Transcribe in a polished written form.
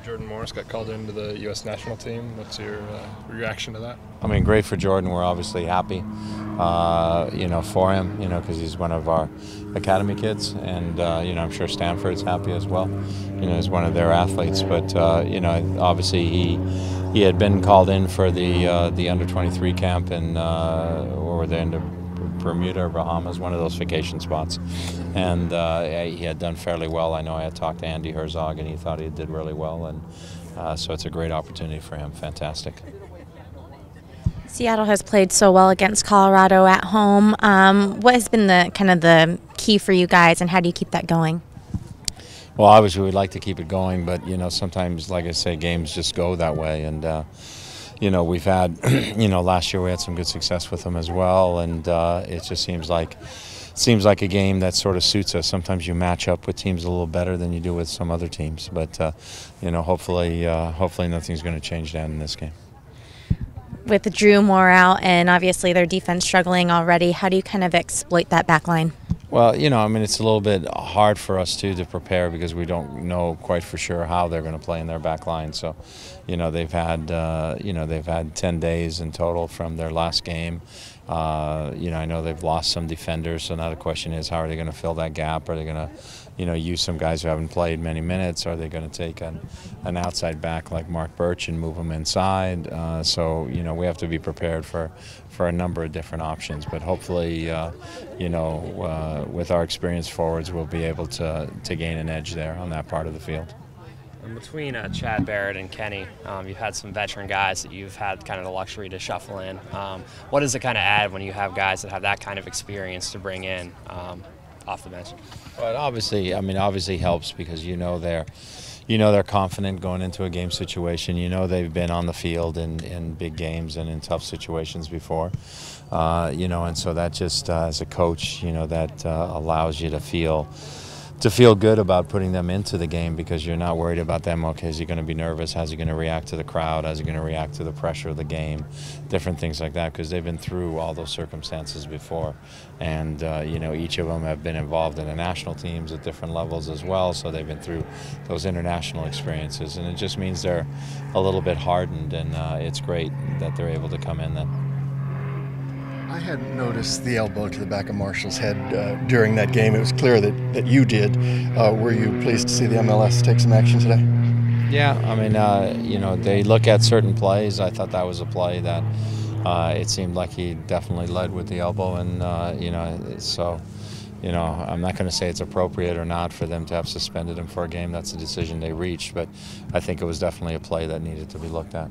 Jordan Morris got called into the U.S. national team. What's your reaction to that? I mean, great for Jordan. We're obviously happy, for him, because he's one of our academy kids, and I'm sure Stanford's happy as well. He's one of their athletes, but obviously he had been called in for the under 23 camp in or the end of Bermuda or Bahamas, one of those vacation spots, and he had done fairly well. I know I had talked to Andy Herzog, and he thought he did really well, and so it's a great opportunity for him. Fantastic. Seattle has played so well against Colorado at home. What has been the key for you guys, and how do you keep that going? Well, obviously we'd like to keep it going, but sometimes, like I say, games just go that way, and we've had, last year we had some good success with them as well, and it just seems like a game that sort of suits us. Sometimes you match up with teams a little better than you do with some other teams, but hopefully nothing's going to change that in this game. With Drew Moore out and obviously their defense struggling already, how do you kind of exploit that back line? Well, it's a little bit hard for us to prepare because we don't know quite for sure how they're going to play in their back line. So, they've had 10 days in total from their last game. I know they've lost some defenders, so now the question is, how are they going to fill that gap? Are they going to use some guys who haven't played many minutes? Are they going to take an outside back like Mark Birch and move him inside? So we have to be prepared for a number of different options. But hopefully, with our experienced forwards, we'll be able to gain an edge there on that part of the field. And between Chad Barrett and Kenny, you've had some veteran guys that you've had kind of the luxury to shuffle in. What does it kind of add when you have guys that have that kind of experience to bring in off the bench? Well, it obviously helps because they're confident going into a game situation. They've been on the field in big games and in tough situations before. And so that just as a coach, that allows you to feel good about putting them into the game because you're not worried about them. Okay, is he going to be nervous? How's he going to react to the crowd? How's he going to react to the pressure of the game? Different things like that because they've been through all those circumstances before. And, each of them have been involved in the national teams at different levels as well, so they've been through those international experiences. And it just means they're a little bit hardened, and it's great that they're able to come in then. I hadn't noticed the elbow to the back of Marshall's head during that game. It was clear that you did. Were you pleased to see the MLS take some action today? Yeah, they look at certain plays. I thought that was a play that it seemed like he definitely led with the elbow, and I'm not going to say it's appropriate or not for them to have suspended him for a game. That's a decision they reached, but I think it was definitely a play that needed to be looked at.